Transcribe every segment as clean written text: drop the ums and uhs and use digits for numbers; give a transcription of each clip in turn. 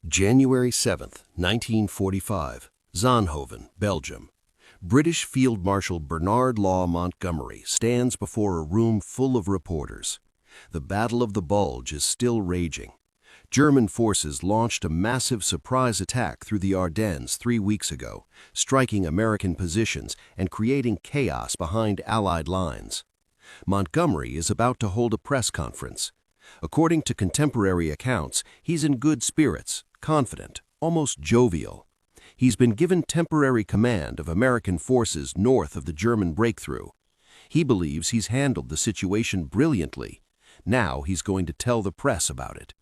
January 7th, 1945, Zonhoven, Belgium. British Field Marshal Bernard Law Montgomery stands before a room full of reporters. The Battle of the Bulge is still raging. German forces launched a massive surprise attack through the Ardennes 3 weeks ago, striking American positions and creating chaos behind Allied lines. Montgomery is about to hold a press conference. According to contemporary accounts, he's in good spirits, confident, almost jovial. He's been given temporary command of American forces north of the German breakthrough. He believes he's handled the situation brilliantly. Now he's going to tell the press about it.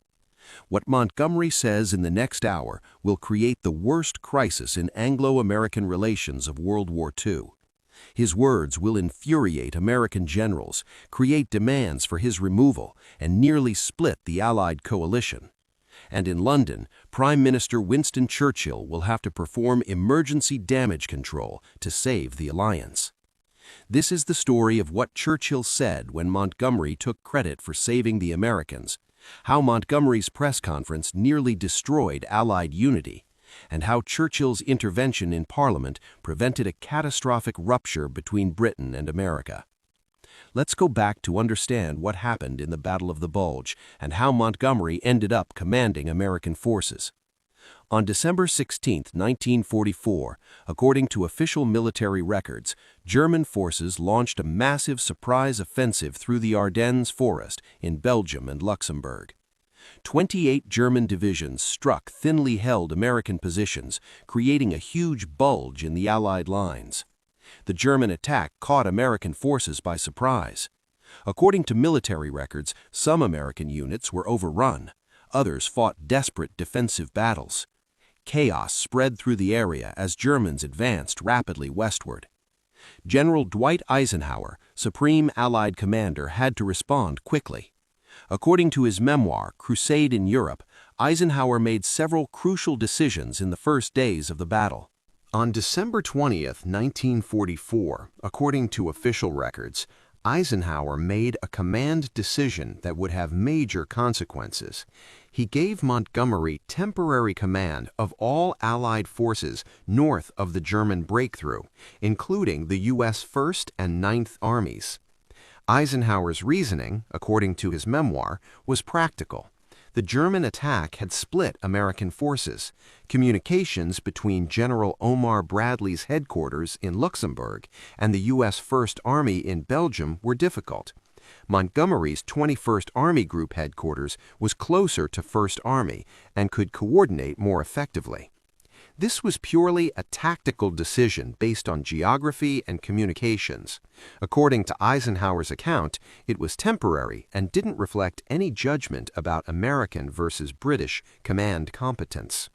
What Montgomery says in the next hour will create the worst crisis in Anglo American relations of World War II. His words will infuriate American generals, create demands for his removal, and nearly split the Allied coalition. And in London, Prime Minister Winston Churchill will have to perform emergency damage control to save the alliance. This is the story of what Churchill said when Montgomery took credit for saving the Americans, how Montgomery's press conference nearly destroyed Allied unity, and how Churchill's intervention in Parliament prevented a catastrophic rupture between Britain and America. Let's go back to understand what happened in the Battle of the Bulge and how Montgomery ended up commanding American forces. On December 16, 1944, according to official military records, German forces launched a massive surprise offensive through the Ardennes forest in Belgium and Luxembourg. 28 German divisions struck thinly held American positions, creating a huge bulge in the Allied lines. The German attack caught American forces by surprise. According to military records, some American units were overrun. Others fought desperate defensive battles. Chaos spread through the area as Germans advanced rapidly westward. General Dwight Eisenhower, Supreme Allied Commander, had to respond quickly. According to his memoir, Crusade in Europe, Eisenhower made several crucial decisions in the first days of the battle. On December 20, 1944, according to official records, Eisenhower made a command decision that would have major consequences. He gave Montgomery temporary command of all Allied forces north of the German breakthrough, including the U.S. 1st and 9th Armies. Eisenhower's reasoning, according to his memoir, was practical. The German attack had split American forces. Communications between General Omar Bradley's headquarters in Luxembourg and the U.S. 1st Army in Belgium were difficult. Montgomery's 21st Army Group headquarters was closer to 1st Army and could coordinate more effectively. This was purely a tactical decision based on geography and communications. According to Eisenhower's account, it was temporary and didn't reflect any judgment about American versus British command competence.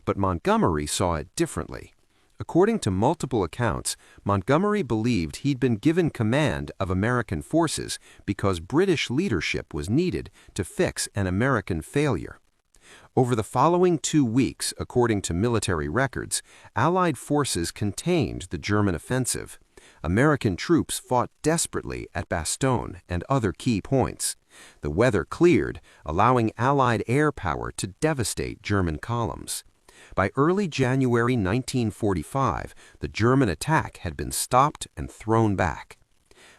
But Montgomery saw it differently. According to multiple accounts, Montgomery believed he'd been given command of American forces because British leadership was needed to fix an American failure. Over the following 2 weeks, according to military records, Allied forces contained the German offensive. American troops fought desperately at Bastogne and other key points. The weather cleared, allowing Allied air power to devastate German columns. By early January 1945, the German attack had been stopped and thrown back.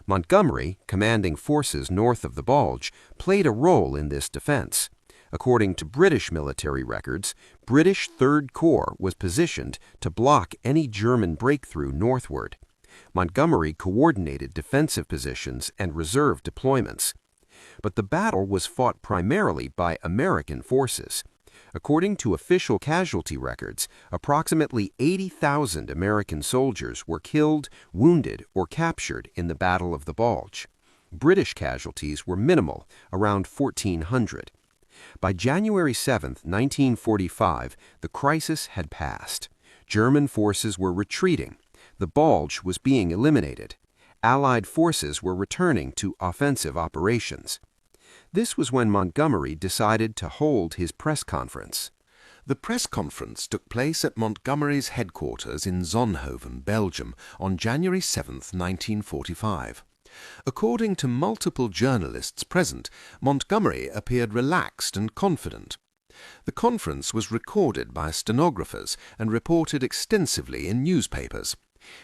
Montgomery, commanding forces north of the Bulge, played a role in this defense. According to British military records, British Third Corps was positioned to block any German breakthrough northward. Montgomery coordinated defensive positions and reserve deployments. But the battle was fought primarily by American forces. According to official casualty records, approximately 80,000 American soldiers were killed, wounded, or captured in the Battle of the Bulge. British casualties were minimal, around 1,400. By January 7, 1945, the crisis had passed. German forces were retreating. The Bulge was being eliminated. Allied forces were returning to offensive operations. This was when Montgomery decided to hold his press conference. The press conference took place at Montgomery's headquarters in Zonhoven, Belgium, on January 7, 1945. According to multiple journalists present, Montgomery appeared relaxed and confident. The conference was recorded by stenographers and reported extensively in newspapers.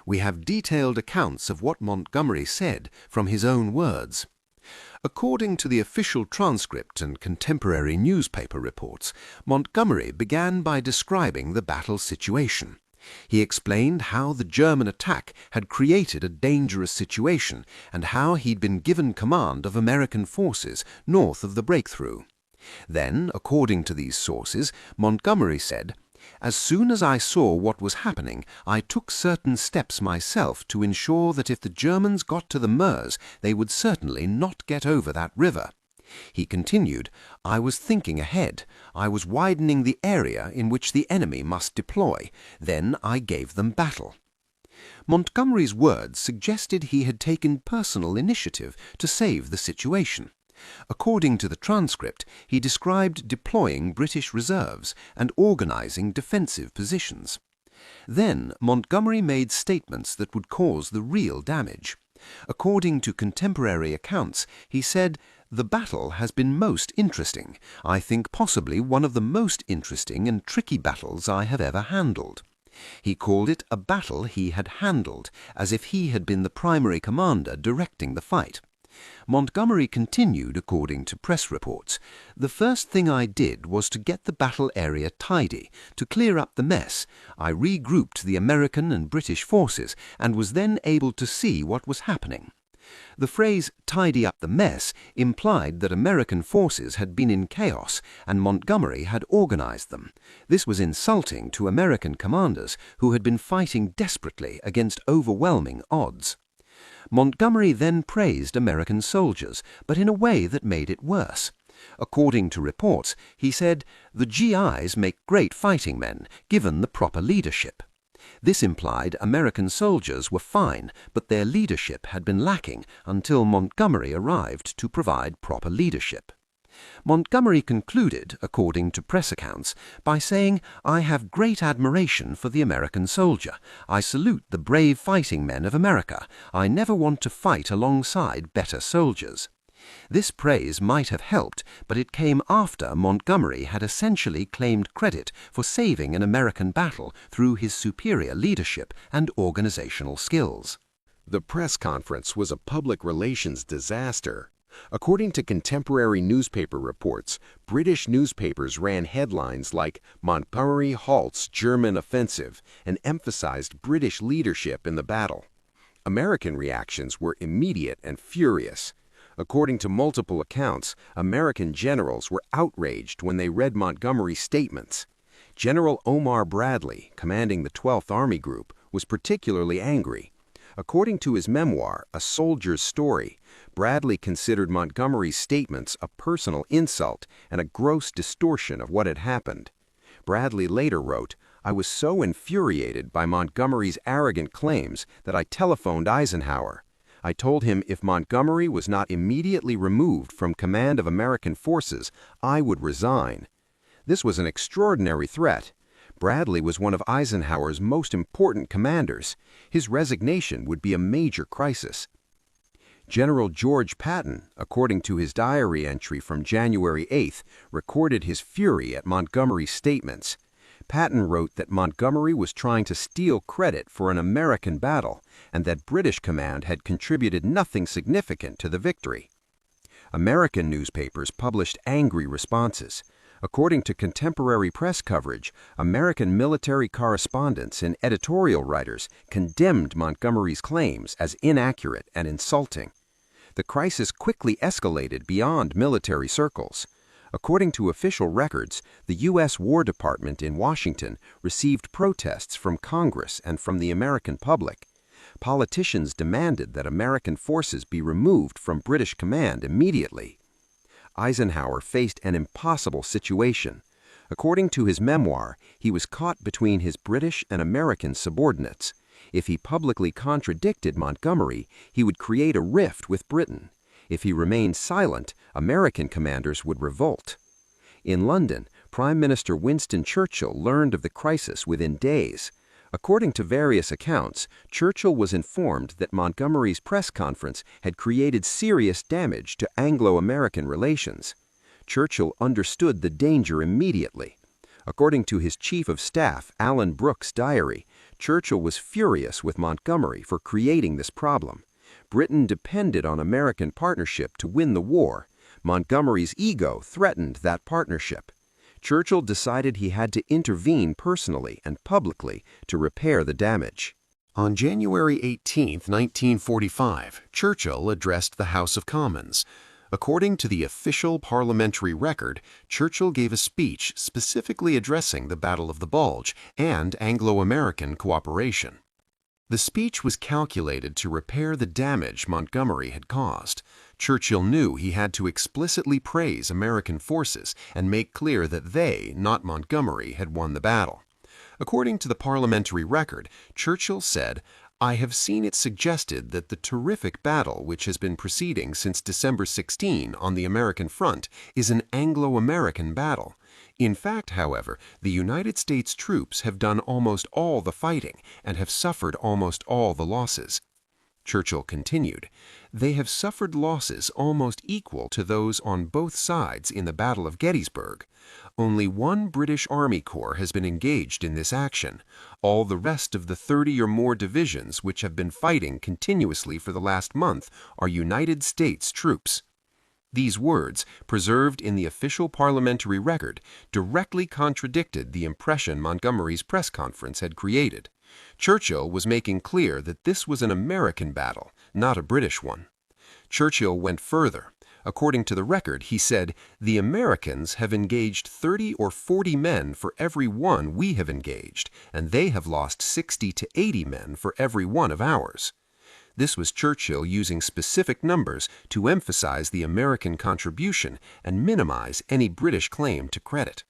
We have detailed accounts of what Montgomery said from his own words. According to the official transcript and contemporary newspaper reports, Montgomery began by describing the battle situation. He explained how the German attack had created a dangerous situation and how he'd been given command of American forces north of the breakthrough. Then, according to these sources, Montgomery said, "As soon as I saw what was happening, I took certain steps myself to ensure that if the Germans got to the Meuse, they would certainly not get over that river." He continued, "I was thinking ahead. I was widening the area in which the enemy must deploy. Then I gave them battle." Montgomery's words suggested he had taken personal initiative to save the situation. According to the transcript, he described deploying British reserves and organizing defensive positions. Then Montgomery made statements that would cause the real damage. According to contemporary accounts, he said, "The battle has been most interesting. I think possibly one of the most interesting and tricky battles I have ever handled." He called it a battle he had handled, as if he had been the primary commander directing the fight. Montgomery continued, according to press reports, "The first thing I did was to get the battle area tidy, to clear up the mess. I regrouped the American and British forces and was then able to see what was happening." The phrase "tidy up the mess" implied that American forces had been in chaos and Montgomery had organized them. This was insulting to American commanders who had been fighting desperately against overwhelming odds. Montgomery then praised American soldiers, but in a way that made it worse. According to reports, he said, "The GIs make great fighting men, given the proper leadership." This implied American soldiers were fine, but their leadership had been lacking until Montgomery arrived to provide proper leadership. Montgomery concluded, according to press accounts, by saying, "I have great admiration for the American soldier. I salute the brave fighting men of America. I never want to fight alongside better soldiers." This praise might have helped, but it came after Montgomery had essentially claimed credit for saving an American battle through his superior leadership and organizational skills. The press conference was a public relations disaster. According to contemporary newspaper reports, British newspapers ran headlines like "Montgomery halts German offensive" and emphasized British leadership in the battle. American reactions were immediate and furious. According to multiple accounts, American generals were outraged when they read Montgomery's statements. General Omar Bradley, commanding the 12th Army Group, was particularly angry. According to his memoir, A Soldier's Story, Bradley considered Montgomery's statements a personal insult and a gross distortion of what had happened. Bradley later wrote, "I was so infuriated by Montgomery's arrogant claims that I telephoned Eisenhower. I told him if Montgomery was not immediately removed from command of American forces, I would resign." This was an extraordinary threat. Bradley was one of Eisenhower's most important commanders. His resignation would be a major crisis. General George Patton, according to his diary entry from January 8th, recorded his fury at Montgomery's statements. Patton wrote that Montgomery was trying to steal credit for an American battle and that British command had contributed nothing significant to the victory. American newspapers published angry responses. According to contemporary press coverage, American military correspondents and editorial writers condemned Montgomery's claims as inaccurate and insulting. The crisis quickly escalated beyond military circles. According to official records, the U.S. War Department in Washington received protests from Congress and from the American public. Politicians demanded that American forces be removed from British command immediately. Eisenhower faced an impossible situation. According to his memoir, he was caught between his British and American subordinates. If he publicly contradicted Montgomery, he would create a rift with Britain. If he remained silent, American commanders would revolt. In London, Prime Minister Winston Churchill learned of the crisis within days. According to various accounts, Churchill was informed that Montgomery's press conference had created serious damage to Anglo American relations. Churchill understood the danger immediately. According to his chief of staff, Alan Brooke's diary, Churchill was furious with Montgomery for creating this problem. Britain depended on American partnership to win the war. Montgomery's ego threatened that partnership. Churchill decided he had to intervene personally and publicly to repair the damage. On January 18, 1945, Churchill addressed the House of Commons. According to the official parliamentary record, Churchill gave a speech specifically addressing the Battle of the Bulge and Anglo American cooperation. The speech was calculated to repair the damage Montgomery had caused. Churchill knew he had to explicitly praise American forces and make clear that they, not Montgomery, had won the battle. According to the parliamentary record, Churchill said, "I have seen it suggested that the terrific battle which has been proceeding since December 16 on the American front is an Anglo American battle. In fact, however, the United States troops have done almost all the fighting and have suffered almost all the losses." Churchill continued, "They have suffered losses almost equal to those on both sides in the Battle of Gettysburg. Only one British Army Corps has been engaged in this action. All the rest of the 30 or more divisions which have been fighting continuously for the last month are United States troops." These words, preserved in the official parliamentary record, directly contradicted the impression Montgomery's press conference had created. Churchill was making clear that this was an American battle, not a British one. Churchill went further. According to the record, he said, "The Americans have engaged 30 or 40 men for every one we have engaged, and they have lost 60 to 80 men for every one of ours." This was Churchill using specific numbers to emphasize the American contribution and minimize any British claim to credit.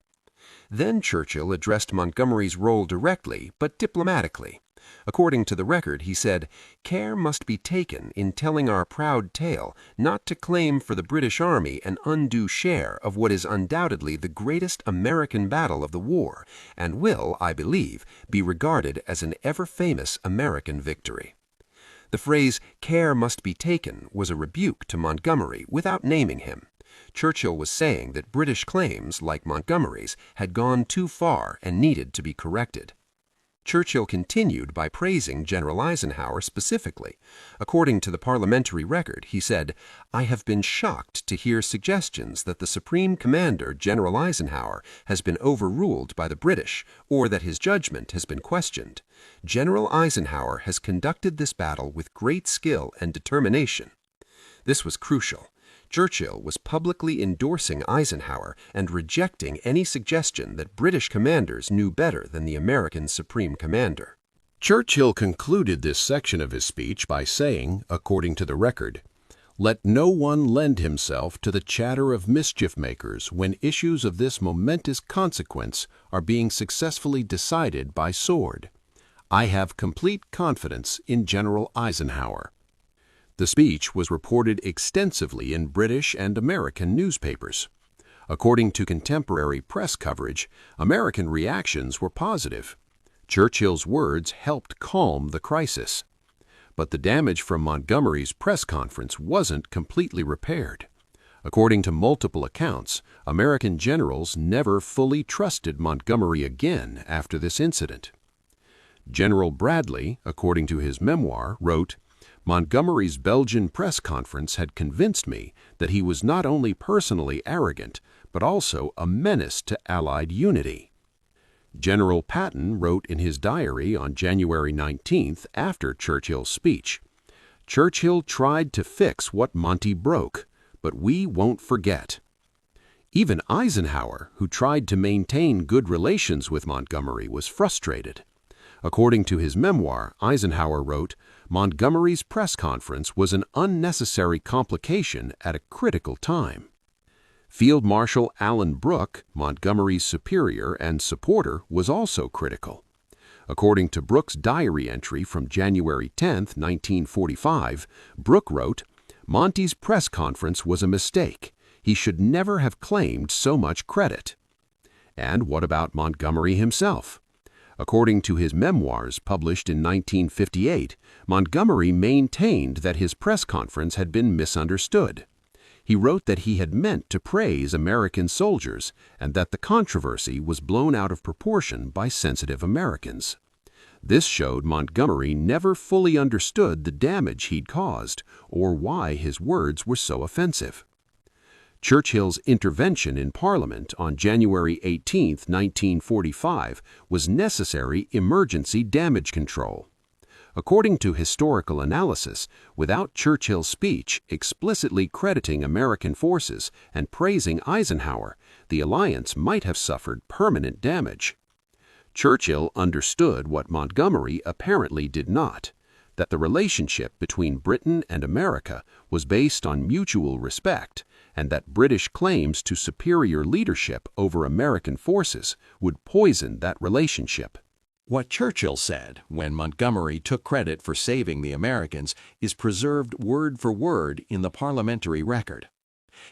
Then Churchill addressed Montgomery's role directly, but diplomatically. According to the record, he said, "Care must be taken in telling our proud tale not to claim for the British Army an undue share of what is undoubtedly the greatest American battle of the war, and will, I believe, be regarded as an ever-famous American victory." The phrase, "care must be taken," was a rebuke to Montgomery without naming him. Churchill was saying that British claims, like Montgomery's, had gone too far and needed to be corrected. Churchill continued by praising General Eisenhower specifically. According to the parliamentary record, he said, "I have been shocked to hear suggestions that the Supreme Commander, General Eisenhower, has been overruled by the British, or that his judgment has been questioned. General Eisenhower has conducted this battle with great skill and determination." This was crucial. Churchill was publicly endorsing Eisenhower and rejecting any suggestion that British commanders knew better than the American Supreme Commander. Churchill concluded this section of his speech by saying, according to the record, "Let no one lend himself to the chatter of mischief-makers when issues of this momentous consequence are being successfully decided by sword. I have complete confidence in General Eisenhower." The speech was reported extensively in British and American newspapers. According to contemporary press coverage, American reactions were positive. Churchill's words helped calm the crisis. But the damage from Montgomery's press conference wasn't completely repaired. According to multiple accounts, American generals never fully trusted Montgomery again after this incident. General Bradley, according to his memoir, wrote, "Montgomery's Belgian press conference had convinced me that he was not only personally arrogant, but also a menace to Allied unity." General Patton wrote in his diary on January 19th after Churchill's speech, "Churchill tried to fix what Monty broke, but we won't forget." Even Eisenhower, who tried to maintain good relations with Montgomery, was frustrated. According to his memoir, Eisenhower wrote, "Montgomery's press conference was an unnecessary complication at a critical time." Field Marshal Alan Brooke, Montgomery's superior and supporter, was also critical. According to Brooke's diary entry from January 10, 1945, Brooke wrote, "Monty's press conference was a mistake. He should never have claimed so much credit." And what about Montgomery himself? According to his memoirs published in 1958, Montgomery maintained that his press conference had been misunderstood. He wrote that he had meant to praise American soldiers and that the controversy was blown out of proportion by sensitive Americans. This showed Montgomery never fully understood the damage he'd caused or why his words were so offensive. Churchill's intervention in Parliament on January 18, 1945, was necessary emergency damage control. According to historical analysis, without Churchill's speech explicitly crediting American forces and praising Eisenhower, the alliance might have suffered permanent damage. Churchill understood what Montgomery apparently did not, that the relationship between Britain and America was based on mutual respect, and that British claims to superior leadership over American forces would poison that relationship. What Churchill said when Montgomery took credit for saving the Americans is preserved word for word in the parliamentary record.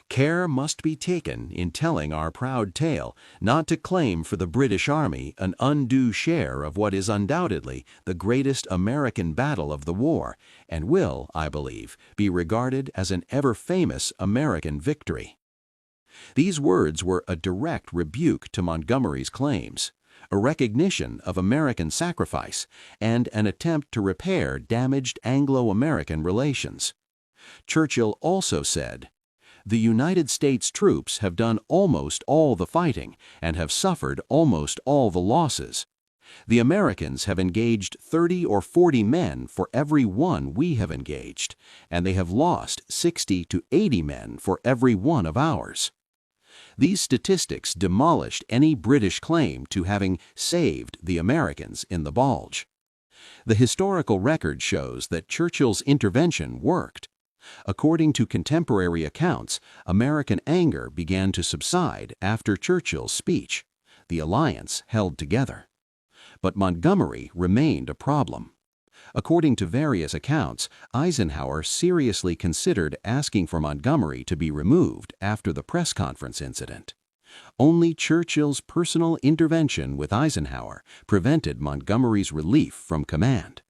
Care must be taken in telling our proud tale not to claim for the British Army an undue share of what is undoubtedly the greatest American battle of the war, and will, I believe, be regarded as an ever-famous American victory. These words were a direct rebuke to Montgomery's claims, a recognition of American sacrifice, and an attempt to repair damaged Anglo American relations. Churchill also said, "The United States troops have done almost all the fighting and have suffered almost all the losses. The Americans have engaged 30 or 40 men for every one we have engaged, and they have lost 60 to 80 men for every one of ours." These statistics demolished any British claim to having saved the Americans in the Bulge. The historical record shows that Churchill's intervention worked. According to contemporary accounts, American anger began to subside after Churchill's speech. The alliance held together. But Montgomery remained a problem. According to various accounts, Eisenhower seriously considered asking for Montgomery to be removed after the press conference incident. Only Churchill's personal intervention with Eisenhower prevented Montgomery's relief from command.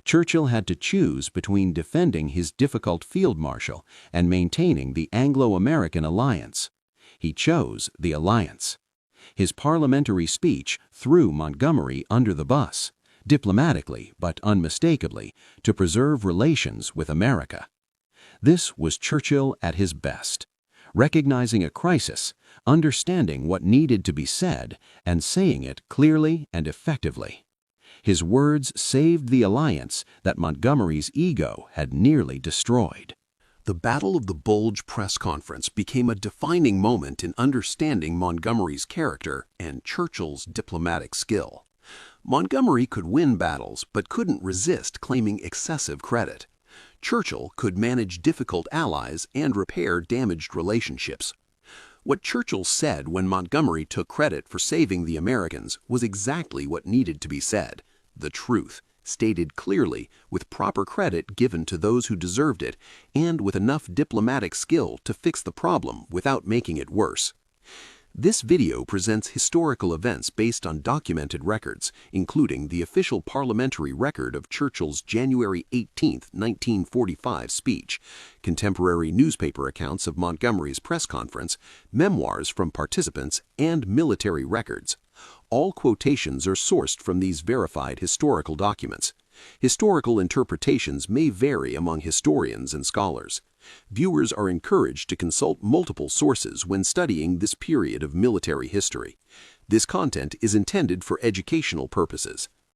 Churchill had to choose between defending his difficult field marshal and maintaining the Anglo American alliance. He chose the alliance. His parliamentary speech threw Montgomery under the bus, diplomatically but unmistakably, to preserve relations with America. This was Churchill at his best, recognizing a crisis, understanding what needed to be said, and saying it clearly and effectively. His words saved the alliance that Montgomery's ego had nearly destroyed. The Battle of the Bulge press conference became a defining moment in understanding Montgomery's character and Churchill's diplomatic skill. Montgomery could win battles but couldn't resist claiming excessive credit. Churchill could manage difficult allies and repair damaged relationships. What Churchill said when Montgomery took credit for saving the Americans was exactly what needed to be said: the truth, stated clearly, with proper credit given to those who deserved it, and with enough diplomatic skill to fix the problem without making it worse. This video presents historical events based on documented records, including the official parliamentary record of Churchill's January 18, 1945 speech, contemporary newspaper accounts of Montgomery's press conference, memoirs from participants, and military records. All quotations are sourced from these verified historical documents. Historical interpretations may vary among historians and scholars. Viewers are encouraged to consult multiple sources when studying this period of military history. This content is intended for educational purposes.